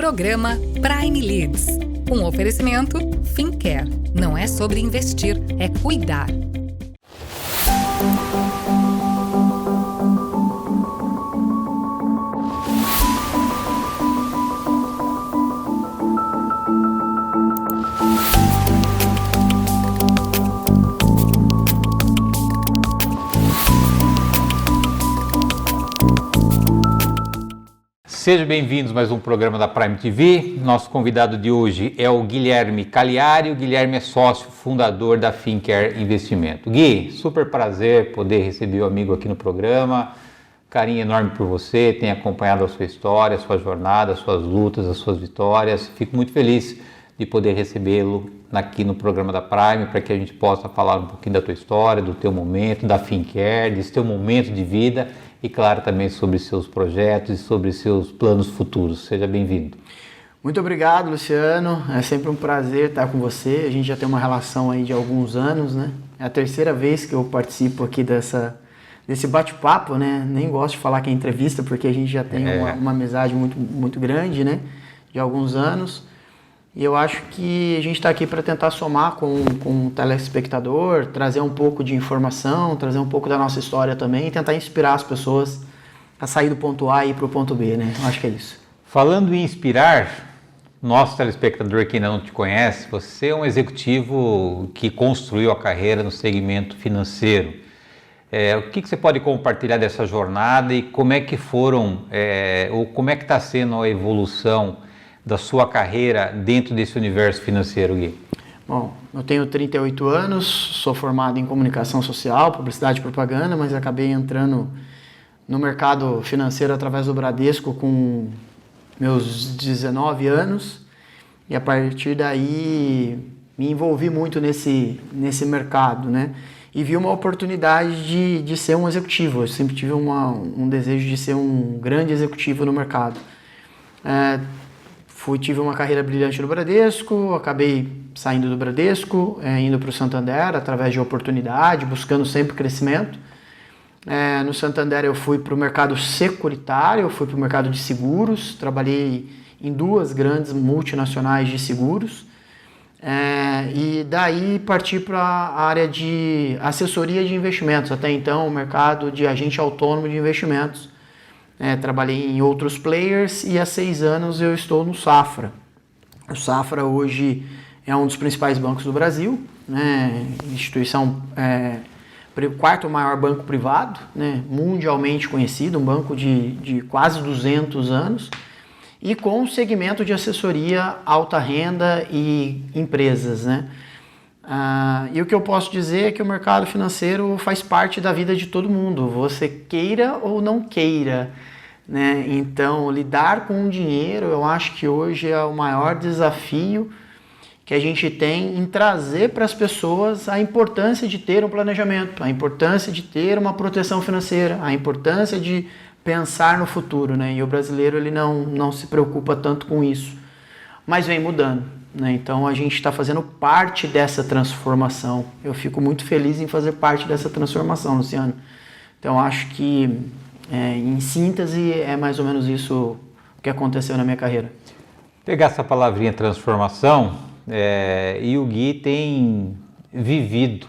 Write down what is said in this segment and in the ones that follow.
Programa Prime Leads. Um oferecimento Fincare. Não é sobre investir, é cuidar. Sejam bem-vindos a mais um programa da Prime TV. Nosso convidado de hoje é o Guilherme Cagliari. O Guilherme é sócio fundador da Fincare Investimento. Gui, super prazer poder receber o amigo aqui no programa. Carinho enorme por você, tem acompanhado a sua história, a sua jornada, as suas lutas, as suas vitórias. Fico muito feliz de poder recebê-lo aqui no programa da Prime para que a gente possa falar um pouquinho da tua história, do teu momento, da Fincare, desse teu momento de vida. E claro, também sobre seus projetos e sobre seus planos futuros. Seja bem-vindo. Muito obrigado, Luciano. É sempre um prazer estar com você. A gente já tem uma relação aí de alguns anos, né? É a terceira vez que eu participo aqui desse bate-papo, né? Nem gosto de falar que é entrevista, porque a gente já tem uma amizade muito grande, né? De alguns anos. E eu acho que a gente está aqui para tentar somar com o telespectador, trazer um pouco de informação, trazer um pouco da nossa história também e tentar inspirar as pessoas a sair do ponto A e ir para o ponto B, né? Eu acho que é isso. Falando em inspirar, nosso telespectador que ainda não te conhece, você é um executivo que construiu a carreira no segmento financeiro. O que você pode compartilhar dessa jornada e como é que ou como é que está sendo a evolução da sua carreira dentro desse universo financeiro, Gui? Bom, eu tenho 38 anos, sou formado em comunicação social, publicidade e propaganda, mas acabei entrando no mercado financeiro através do Bradesco com meus 19 anos e a partir daí me envolvi muito nesse mercado, né? E vi uma oportunidade de ser um executivo. Eu sempre tive um desejo de ser um grande executivo no mercado. Tive uma carreira brilhante no Bradesco, acabei saindo do Bradesco, indo para o Santander através de oportunidade, buscando sempre crescimento. No Santander eu fui para o mercado securitário, eu fui para o mercado de seguros, trabalhei em duas grandes multinacionais de seguros e daí parti para a área de assessoria de investimentos, até então o mercado de agente autônomo de investimentos. Trabalhei em outros players e há 6 anos eu estou no Safra. O Safra hoje é um dos principais bancos do Brasil, né? Instituição, quarto maior banco privado, né? Mundialmente conhecido, um banco de quase 200 anos e com um segmento de assessoria alta renda e empresas, né? E o que eu posso dizer é que o mercado financeiro faz parte da vida de todo mundo, você queira ou não queira, né? Então, lidar com o dinheiro, eu acho que hoje é o maior desafio que a gente tem em trazer para as pessoas a importância de ter um planejamento, a importância de ter uma proteção financeira, a importância de pensar no futuro, né? E o brasileiro ele não se preocupa tanto com isso, mas vem mudando. Então a gente está fazendo parte dessa transformação. Eu fico muito feliz em fazer parte dessa transformação, Luciano. Então acho que, em síntese, é mais ou menos isso que aconteceu na minha carreira. Pegar essa palavrinha transformação, e o Gui tem vivido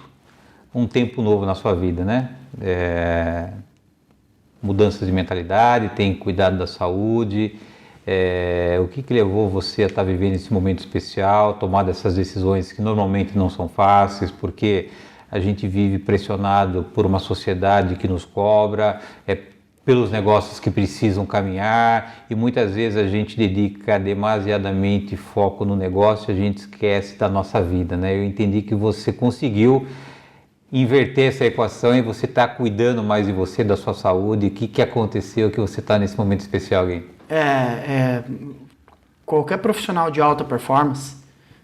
um tempo novo na sua vida, né? Mudanças de mentalidade, tem cuidado da saúde. O que levou você a estar vivendo esse momento especial, tomar essas decisões que normalmente não são fáceis, porque a gente vive pressionado por uma sociedade que nos cobra, pelos negócios que precisam caminhar e muitas vezes a gente dedica demasiadamente foco no negócio e a gente esquece da nossa vida, né? Eu entendi que você conseguiu inverter essa equação e você está cuidando mais de você, da sua saúde. O que aconteceu que você está nesse momento especial, Gui? Qualquer profissional de alta performance,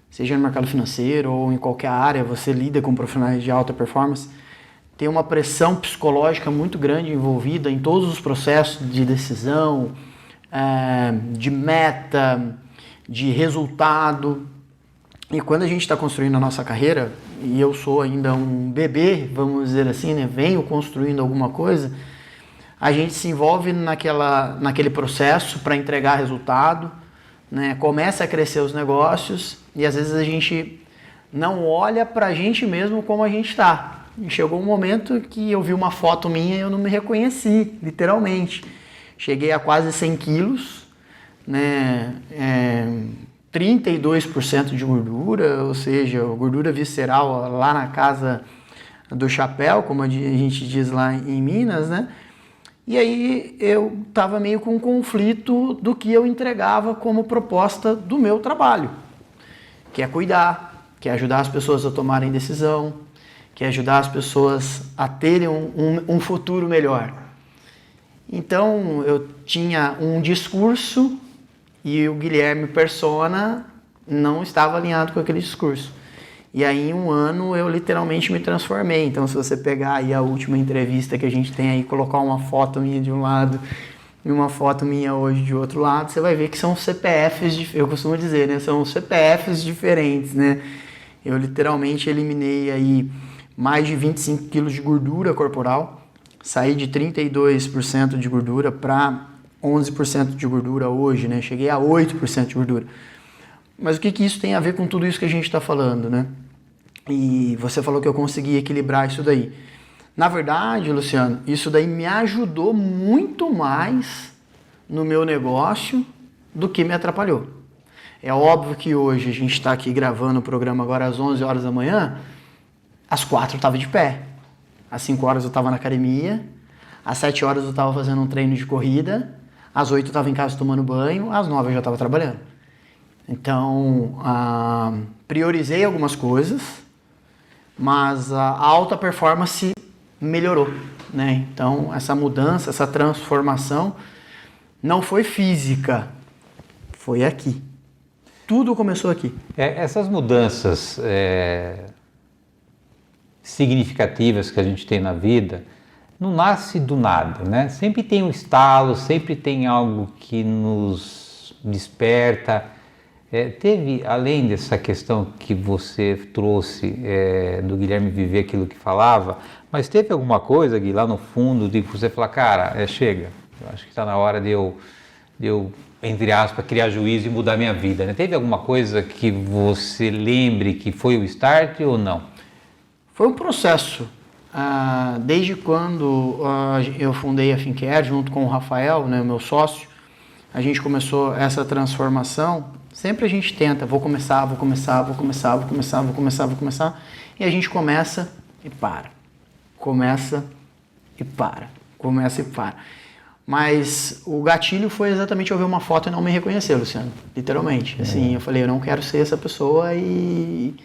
seja no mercado financeiro ou em qualquer área, você lida com profissionais de alta performance, tem uma pressão psicológica muito grande envolvida em todos os processos de decisão, de meta, de resultado. E quando a gente está construindo a nossa carreira, e eu sou ainda um bebê, vamos dizer assim, né? Venho construindo alguma coisa, a gente se envolve naquele processo para entregar resultado, né? Começa a crescer os negócios e às vezes a gente não olha para a gente mesmo como a gente está. Chegou um momento que eu vi uma foto minha e eu não me reconheci, literalmente. Cheguei a quase 100 quilos, né? 32% de gordura, ou seja, gordura visceral lá na casa do chapéu, como a gente diz lá em Minas, né? E aí eu estava meio com um conflito do que eu entregava como proposta do meu trabalho, que é cuidar, que é ajudar as pessoas a tomarem decisão, que é ajudar as pessoas a terem um futuro melhor. Então eu tinha um discurso e o Guilherme persona não estava alinhado com aquele discurso. E aí em um ano eu literalmente me transformei. Então se você pegar aí a última entrevista que a gente tem aí, colocar uma foto minha de um lado e uma foto minha hoje de outro lado, você vai ver que são CPFs, eu costumo dizer, né? São CPFs diferentes, né? Eu literalmente eliminei aí mais de 25 quilos de gordura corporal, saí de 32% de gordura para 11% de gordura hoje, né? Cheguei a 8% de gordura. Mas o que isso tem a ver com tudo isso que a gente está falando, né? E você falou que eu consegui equilibrar isso daí. Na verdade, Luciano, isso daí me ajudou muito mais no meu negócio do que me atrapalhou. É óbvio que hoje a gente está aqui gravando o programa agora às 11 horas da manhã, às 4 eu estava de pé, às 5 horas eu estava na academia, às 7 horas eu estava fazendo um treino de corrida, às 8 eu estava em casa tomando banho, às 9 eu já estava trabalhando. Então, priorizei algumas coisas, mas a alta performance melhorou, né? Então, essa mudança, essa transformação não foi física, foi aqui. Tudo começou aqui. Essas mudanças significativas que a gente tem na vida não nasce do nada, né? Sempre tem um estalo, sempre tem algo que nos desperta. Teve, além dessa questão que você trouxe do Guilherme viver aquilo que falava, mas teve alguma coisa, Gui, lá no fundo, de você falar, cara, chega, eu acho que está na hora de eu, entre aspas, criar juízo e mudar minha vida, né? Teve alguma coisa que você lembre que foi o start ou não? Foi um processo. Desde quando eu fundei a Fincare, junto com o Rafael, né, meu sócio, a gente começou essa transformação. Sempre a gente tenta, vou começar, e a gente começa e para. Começa e para. Mas o gatilho foi exatamente eu ver uma foto e não me reconhecer, Luciano. Literalmente. Assim, eu falei, eu não quero ser essa pessoa e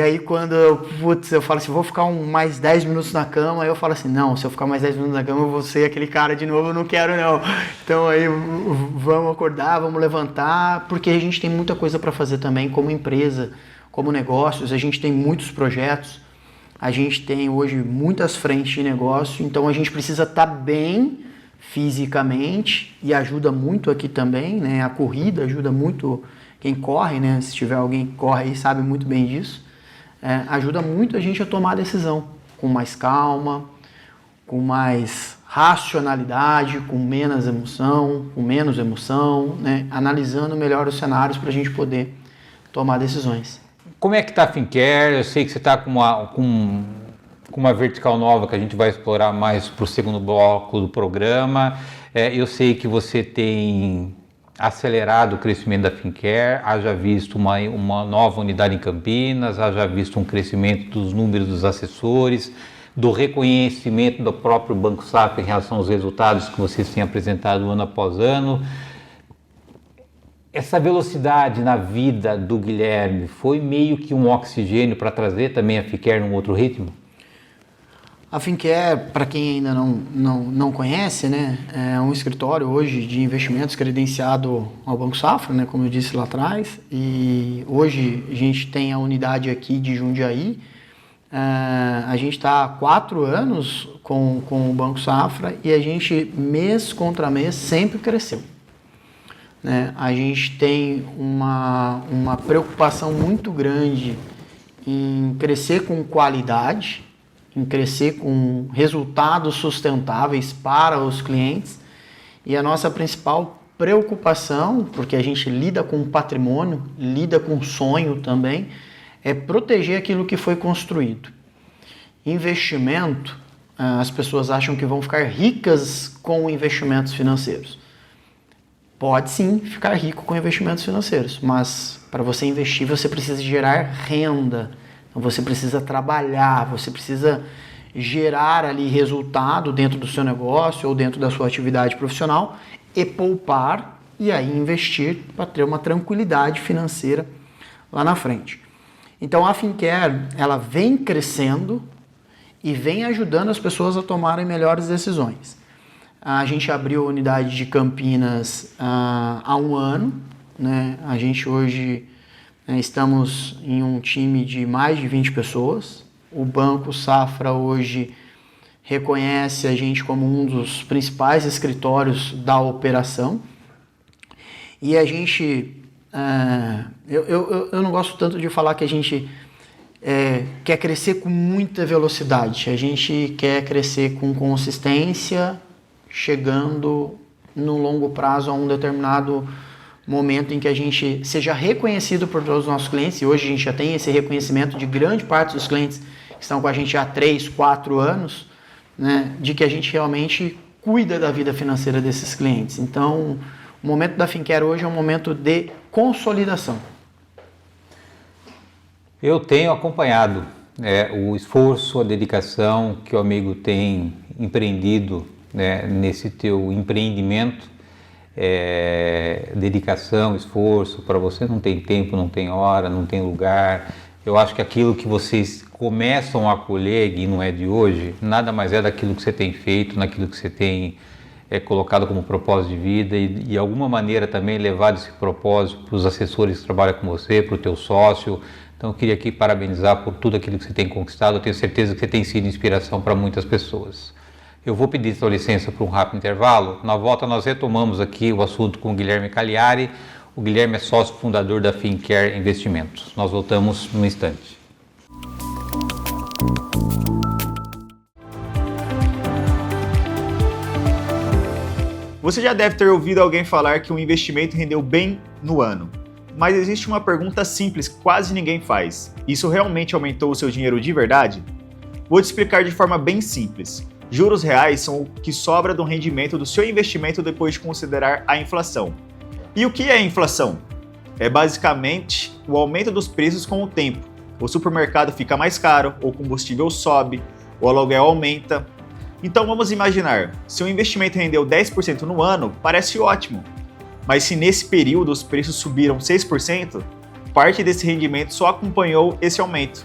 aí quando eu falo assim, vou ficar mais 10 minutos na cama, aí eu falo assim, não, se eu ficar mais 10 minutos na cama eu vou ser aquele cara de novo, eu não quero não. Então aí vamos acordar, vamos levantar, porque a gente tem muita coisa para fazer também como empresa, como negócios, a gente tem muitos projetos, a gente tem hoje muitas frentes de negócio, então a gente precisa estar bem fisicamente e ajuda muito aqui também, né? A corrida ajuda muito quem corre, né? Se tiver alguém que corre aí sabe muito bem disso. Ajuda muito a gente a tomar a decisão com mais calma, com mais racionalidade, com menos emoção, né? Analisando melhor os cenários para a gente poder tomar decisões. Como é que está a Fincare? Eu sei que você está com uma vertical nova que a gente vai explorar mais para o segundo bloco do programa. Eu sei que você tem acelerado o crescimento da Fincare, haja visto uma nova unidade em Campinas, haja visto um crescimento dos números dos assessores, do reconhecimento do próprio Banco Safra em relação aos resultados que vocês têm apresentado ano após ano. Essa velocidade na vida do Guilherme foi meio que um oxigênio para trazer também a Fincare num outro ritmo? A Fincare, para quem ainda não conhece, né, é um escritório hoje de investimentos credenciado ao Banco Safra, né, como eu disse lá atrás, e hoje a gente tem a unidade aqui de Jundiaí. A gente está há 4 anos com o Banco Safra e a gente, mês contra mês, sempre cresceu. Né? A gente tem uma preocupação muito grande em crescer com qualidade, em crescer com resultados sustentáveis para os clientes, e a nossa principal preocupação, porque a gente lida com patrimônio, lida com sonho também, é proteger aquilo que foi construído. Investimento, as pessoas acham que vão ficar ricas com investimentos financeiros. Pode sim ficar rico com investimentos financeiros, mas para você investir você precisa gerar renda, então você precisa trabalhar, você precisa gerar ali resultado dentro do seu negócio ou dentro da sua atividade profissional e poupar e aí investir para ter uma tranquilidade financeira lá na frente. Então a Fincare, ela vem crescendo e vem ajudando as pessoas a tomarem melhores decisões. A gente abriu a unidade de Campinas há um ano, né? A gente hoje estamos em um time de mais de 20 pessoas. O Banco Safra hoje reconhece a gente como um dos principais escritórios da operação. E a gente... eu não gosto tanto de falar que a gente quer crescer com muita velocidade. A gente quer crescer com consistência, chegando no longo prazo a um determinado momento em que a gente seja reconhecido por todos os nossos clientes. E hoje a gente já tem esse reconhecimento de grande parte dos clientes que estão com a gente há 3, 4 anos, né, de que a gente realmente cuida da vida financeira desses clientes. Então, o momento da Fincare hoje é um momento de consolidação. Eu tenho acompanhado o esforço, a dedicação que o amigo tem empreendido, né, nesse teu empreendimento. Dedicação, esforço, para você não tem tempo, não tem hora, não tem lugar. Eu acho que aquilo que vocês começam a colher, e não é de hoje, nada mais é daquilo que você tem feito, naquilo que você tem colocado como propósito de vida e de alguma maneira também levado esse propósito para os assessores que trabalham com você, para o teu sócio. Então eu queria aqui parabenizar por tudo aquilo que você tem conquistado. Eu tenho certeza que você tem sido inspiração para muitas pessoas. Eu vou pedir sua licença para um rápido intervalo. Na volta nós retomamos aqui o assunto com o Guilherme Cagliari. O Guilherme é sócio fundador da Fincare Investimentos. Nós voltamos num instante. Você já deve ter ouvido alguém falar que um investimento rendeu bem no ano. Mas existe uma pergunta simples que quase ninguém faz. Isso realmente aumentou o seu dinheiro de verdade? Vou te explicar de forma bem simples. Juros reais são o que sobra do rendimento do seu investimento depois de considerar a inflação. E o que é a inflação? É basicamente o aumento dos preços com o tempo. O supermercado fica mais caro, o combustível sobe, o aluguel aumenta. Então vamos imaginar, se um investimento rendeu 10% no ano, parece ótimo. Mas se nesse período os preços subiram 6%, parte desse rendimento só acompanhou esse aumento.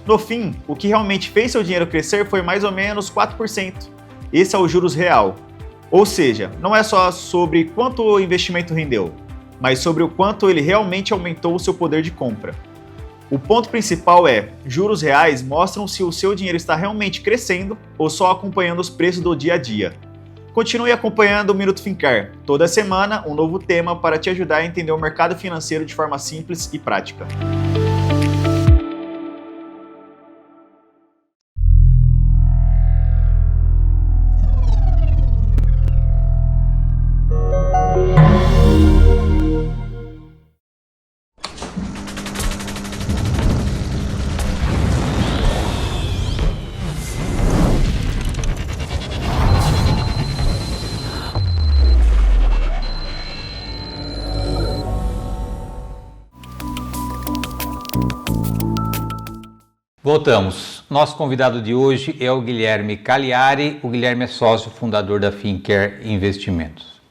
No fim, o que realmente fez seu dinheiro crescer foi mais ou menos 4%. Esse é o juros real. Ou seja, não é só sobre quanto o investimento rendeu, mas sobre o quanto ele realmente aumentou o seu poder de compra. O ponto principal é, juros reais mostram se o seu dinheiro está realmente crescendo ou só acompanhando os preços do dia a dia. Continue acompanhando o Minuto Fincare. Toda semana, um novo tema para te ajudar a entender o mercado financeiro de forma simples e prática. Voltamos. Nosso convidado de hoje é o Guilherme Cagliari. O Guilherme é sócio fundador da Fincare Investimentos.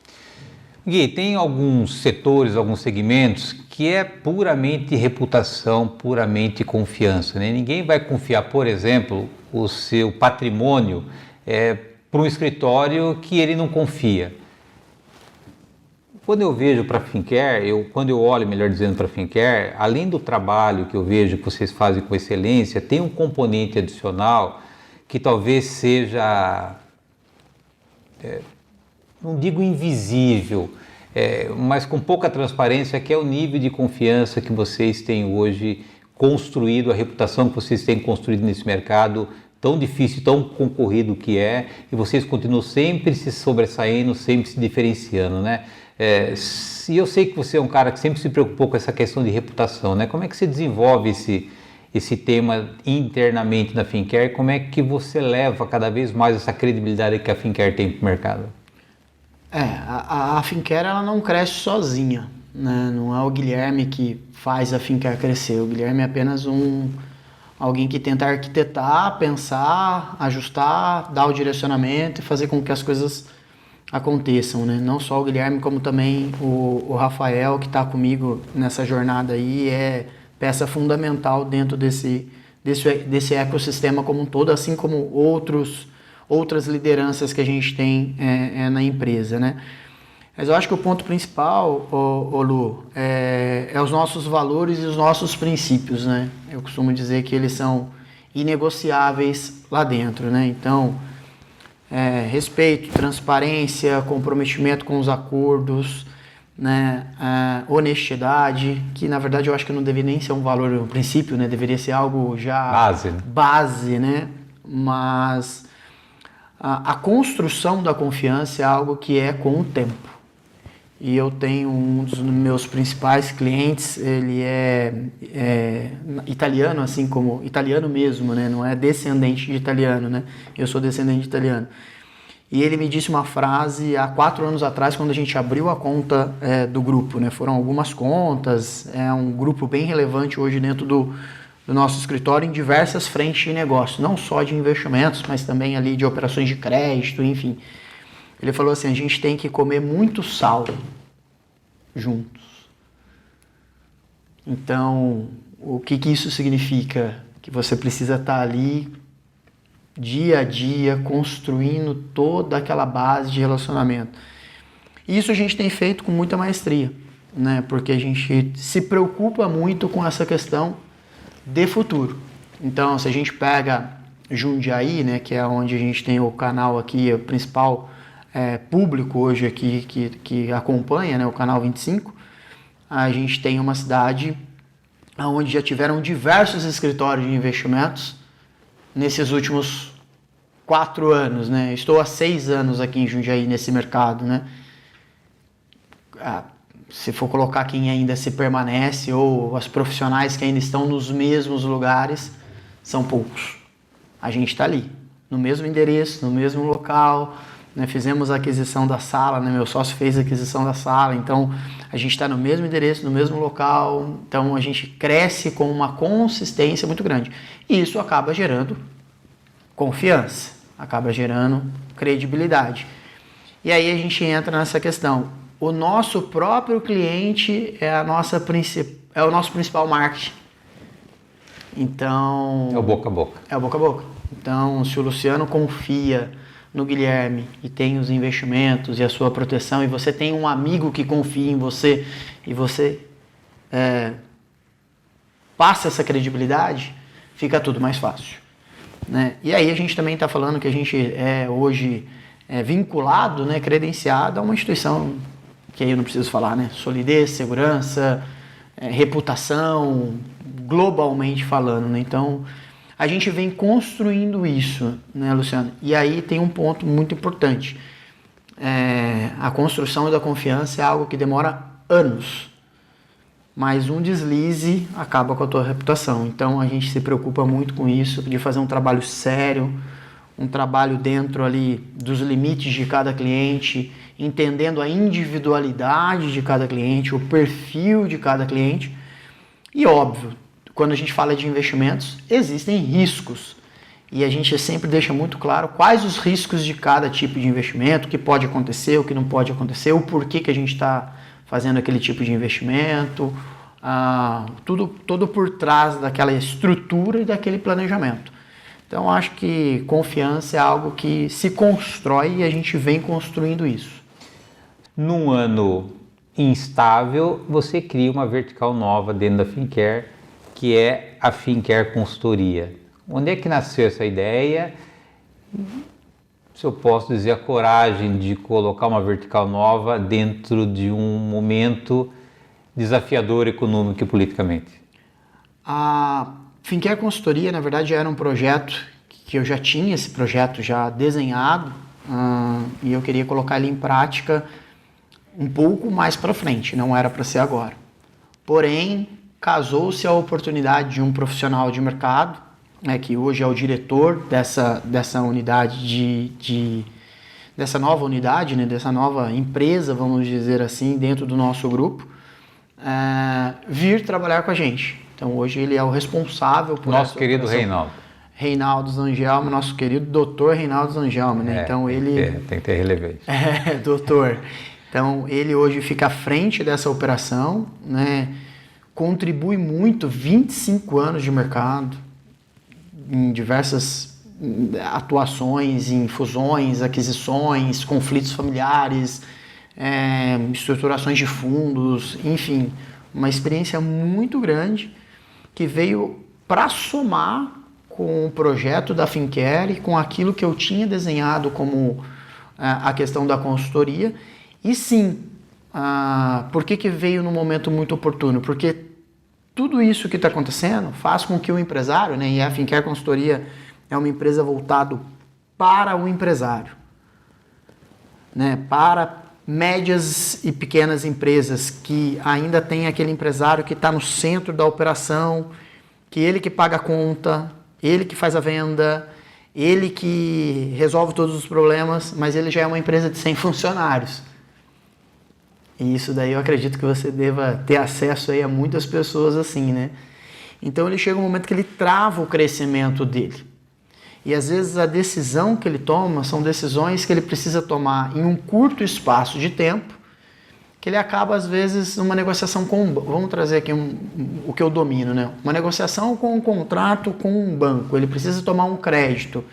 Gui, tem alguns setores, alguns segmentos que é puramente reputação, puramente confiança, né? Ninguém vai confiar, por exemplo, o seu patrimônio para um escritório que ele não confia. Quando eu vejo para a Fincare, quando eu olho, melhor dizendo, para a Fincare, além do trabalho que eu vejo que vocês fazem com excelência, tem um componente adicional que talvez seja, não digo invisível, mas com pouca transparência, que é o nível de confiança que vocês têm hoje construído, a reputação que vocês têm construído nesse mercado tão difícil, tão concorrido que é, e vocês continuam sempre se sobressaindo, sempre se diferenciando, né? Se eu sei que você é um cara que sempre se preocupou com essa questão de reputação, né? Como é que você desenvolve esse tema internamente na Fincare? Como é que você leva cada vez mais essa credibilidade que a Fincare tem para o mercado? A Fincare ela não cresce sozinha, né? Não é o Guilherme que faz a Fincare crescer. O Guilherme é apenas alguém que tenta arquitetar, pensar, ajustar, dar o direcionamento e fazer com que as coisas aconteçam, né? Não só o Guilherme, como também o Rafael, que está comigo nessa jornada aí, é peça fundamental dentro desse ecossistema como um todo, assim como outras lideranças que a gente tem na empresa, né? Mas eu acho que o ponto principal, Lu, é os nossos valores e os nossos princípios, né? Eu costumo dizer que eles são inegociáveis lá dentro, né? Então, respeito, transparência, comprometimento com os acordos, né? Honestidade, que na verdade eu acho que não deveria nem ser um valor, um princípio, né? Deveria ser algo já base, né? Mas a construção da confiança é algo que é com o tempo. E eu tenho um dos meus principais clientes, ele é italiano, assim como italiano mesmo, né? Não é descendente de italiano, né? Eu sou descendente de italiano. E ele me disse uma frase há 4 anos atrás, quando a gente abriu a conta do grupo, né? Foram algumas contas, é um grupo bem relevante hoje dentro do nosso escritório em diversas frentes de negócio, não só de investimentos, mas também ali de operações de crédito, enfim. Ele falou assim, a gente tem que comer muito sal juntos. Então, o que isso significa? Que você precisa estar ali dia a dia, construindo toda aquela base de relacionamento. E isso a gente tem feito com muita maestria, né? Porque a gente se preocupa muito com essa questão de futuro. Então, se a gente pega Jundiaí, né, que é onde a gente tem o canal aqui, o principal público hoje aqui que acompanha, né, o canal 25, a gente tem uma cidade onde já tiveram diversos escritórios de investimentos nesses últimos 4 anos, né? Estou há 6 anos aqui em Jundiaí nesse mercado, né? Se for colocar quem ainda se permanece ou os profissionais que ainda estão nos mesmos lugares, são poucos. A gente está ali, no mesmo endereço, no mesmo local, né? Fizemos a aquisição da sala, né? Meu sócio fez a aquisição da sala, então a gente está no mesmo endereço, no mesmo local, então a gente cresce com uma consistência muito grande. E isso acaba gerando confiança, acaba gerando credibilidade. E aí a gente entra nessa questão. O nosso próprio cliente é o nosso principal marketing. Então... É o boca a boca. É o boca a boca. Então, se o Luciano confia no Guilherme e tem os investimentos e a sua proteção, e você tem um amigo que confia em você, e você passa essa credibilidade, fica tudo mais fácil, né? E aí a gente também está falando que a gente hoje vinculado, né, credenciado a uma instituição que aí eu não preciso falar, né? Solidez, segurança, reputação, globalmente falando, né? Então, a gente vem construindo isso, né, Luciano? E aí tem um ponto muito importante. A construção da confiança é algo que demora anos, mas um deslize acaba com a tua reputação. Então, a gente se preocupa muito com isso, de fazer um trabalho sério, um trabalho dentro ali dos limites de cada cliente, entendendo a individualidade de cada cliente, o perfil de cada cliente. E óbvio, quando a gente fala de investimentos, existem riscos. E a gente sempre deixa muito claro quais os riscos de cada tipo de investimento, o que pode acontecer, o que não pode acontecer, o porquê que a gente está fazendo aquele tipo de investimento, tudo por trás daquela estrutura e daquele planejamento. Então, acho que confiança é algo que se constrói e a gente vem construindo isso. Num ano instável, você cria uma vertical nova dentro da Fincare, que é a Fincare Consultoria. Onde é que nasceu essa ideia? Se eu posso dizer, a coragem de colocar uma vertical nova dentro de um momento desafiador econômico e politicamente? A Fincare Consultoria, na verdade, era um projeto que eu já tinha esse projeto já desenhado e eu queria colocar ele em prática um pouco mais para frente, não era para ser agora. Porém, casou-se a oportunidade de um profissional de mercado, né, que hoje é o diretor dessa unidade dessa nova unidade, né, dessa nova empresa, vamos dizer assim, dentro do nosso grupo, vir trabalhar com a gente. Então hoje ele é o responsável por nosso querido Reinaldo. Reinaldo Zangelme, nosso querido doutor Reinaldo Zangelme, né? Então ele tem que ter relevância. Doutor. Então ele hoje fica à frente dessa operação, né? Contribui muito, 25 anos de mercado, em diversas atuações, em fusões, aquisições, conflitos familiares, estruturações de fundos, enfim, uma experiência muito grande que veio para somar com o projeto da Fincare e com aquilo que eu tinha desenhado como a questão da consultoria. E sim, por que veio num momento muito oportuno? Porque tudo isso que está acontecendo faz com que o empresário, né, e a Fincare Consultoria é uma empresa voltada para o empresário, né, para médias e pequenas empresas que ainda tem aquele empresário que está no centro da operação, que ele que paga a conta, ele que faz a venda, ele que resolve todos os problemas, mas ele já é uma empresa de 100 funcionários. E isso daí eu acredito que você deva ter acesso aí a muitas pessoas assim, né? Então ele chega um momento que ele trava o crescimento dele. E às vezes a decisão que ele toma são decisões que ele precisa tomar em um curto espaço de tempo, que ele acaba às vezes numa negociação com, vamos trazer aqui o que eu domino, né? Uma negociação com um contrato com um banco, ele precisa tomar um crédito.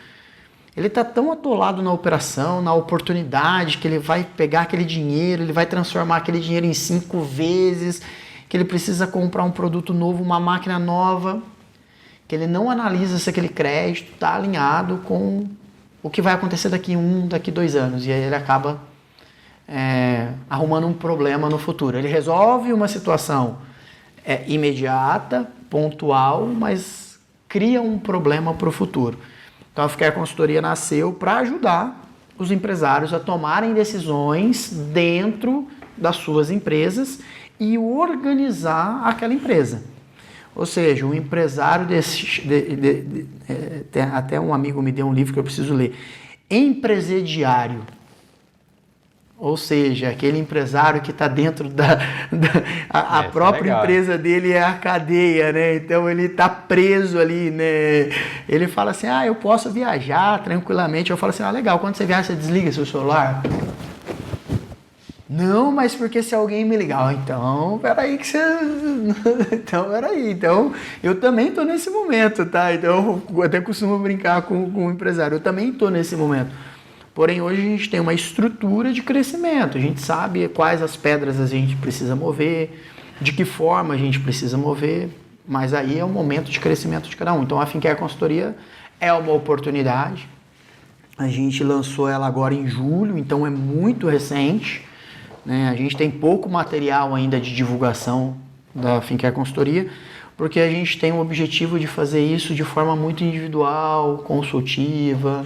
Ele está tão atolado na operação, na oportunidade, que ele vai pegar aquele dinheiro, ele vai transformar aquele dinheiro em 5 vezes, que ele precisa comprar um produto novo, uma máquina nova, que ele não analisa se aquele crédito está alinhado com o que vai acontecer daqui 2 anos. E aí ele acaba arrumando um problema no futuro. Ele resolve uma situação imediata, pontual, mas cria um problema para o futuro. Então a Fincare Consultoria nasceu para ajudar os empresários a tomarem decisões dentro das suas empresas e organizar aquela empresa. Ou seja, um empresário até um amigo me deu um livro que eu preciso ler, Empresediário. Ou seja, aquele empresário que está dentro a própria empresa dele é a cadeia, né? Então ele está preso ali, né? Ele fala assim, eu posso viajar tranquilamente. Eu falo assim, legal, quando você viaja, você desliga seu celular? Não, mas porque se alguém me ligar, então, peraí que você... Então, eu também estou nesse momento, tá? Então, eu até costumo brincar com o empresário, eu também estou nesse momento. Porém, hoje a gente tem uma estrutura de crescimento, a gente sabe quais as pedras a gente precisa mover, de que forma a gente precisa mover, mas aí é o momento de crescimento de cada um. Então, a Fincare Consultoria é uma oportunidade, a gente lançou ela agora em julho, então é muito recente, né? A gente tem pouco material ainda de divulgação da Fincare Consultoria, porque a gente tem o objetivo de fazer isso de forma muito individual, consultiva.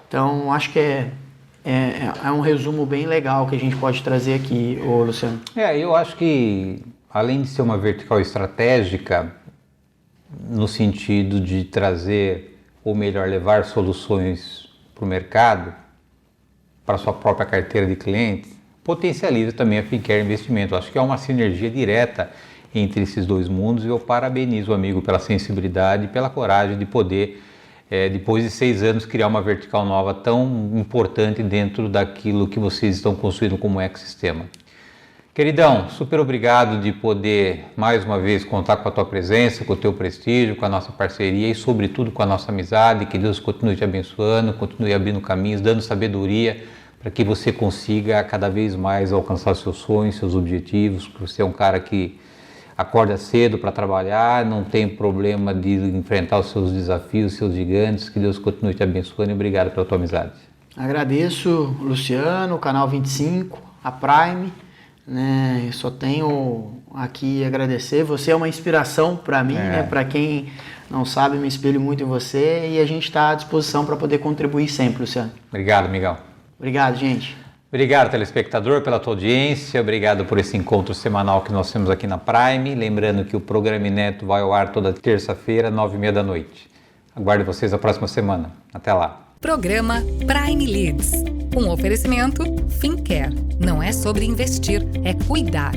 Então, acho que é um resumo bem legal que a gente pode trazer aqui, Luciano. Eu acho que, além de ser uma vertical estratégica, no sentido de trazer, ou melhor, levar soluções para o mercado, para a sua própria carteira de clientes, potencializa também a Fincare Investimento. Acho que é uma sinergia direta entre esses dois mundos e eu parabenizo o amigo pela sensibilidade e pela coragem de poder... depois de 6 anos, criar uma vertical nova tão importante dentro daquilo que vocês estão construindo como ecossistema. Queridão, super obrigado de poder, mais uma vez, contar com a tua presença, com o teu prestígio, com a nossa parceria e, sobretudo, com a nossa amizade. Que Deus continue te abençoando, continue abrindo caminhos, dando sabedoria para que você consiga cada vez mais alcançar seus sonhos, seus objetivos, porque você é um cara que acorda cedo para trabalhar, não tem problema de enfrentar os seus desafios, os seus gigantes. Que Deus continue te abençoando e obrigado pela tua amizade. Agradeço, Luciano, o Canal 25, a Prime, né? Eu só tenho aqui a agradecer. Você é uma inspiração para mim, né? Para quem não sabe, me espelho muito em você e a gente está à disposição para poder contribuir sempre, Luciano. Obrigado, amigão. Obrigado, gente. Obrigado, telespectador, pela tua audiência. Obrigado por esse encontro semanal que nós temos aqui na Prime. Lembrando que o programa Ineto vai ao ar toda terça-feira, 9h30 da noite. Aguardo vocês a próxima semana. Até lá. Programa Prime Leads. Um oferecimento Fincare. Não é sobre investir, é cuidar.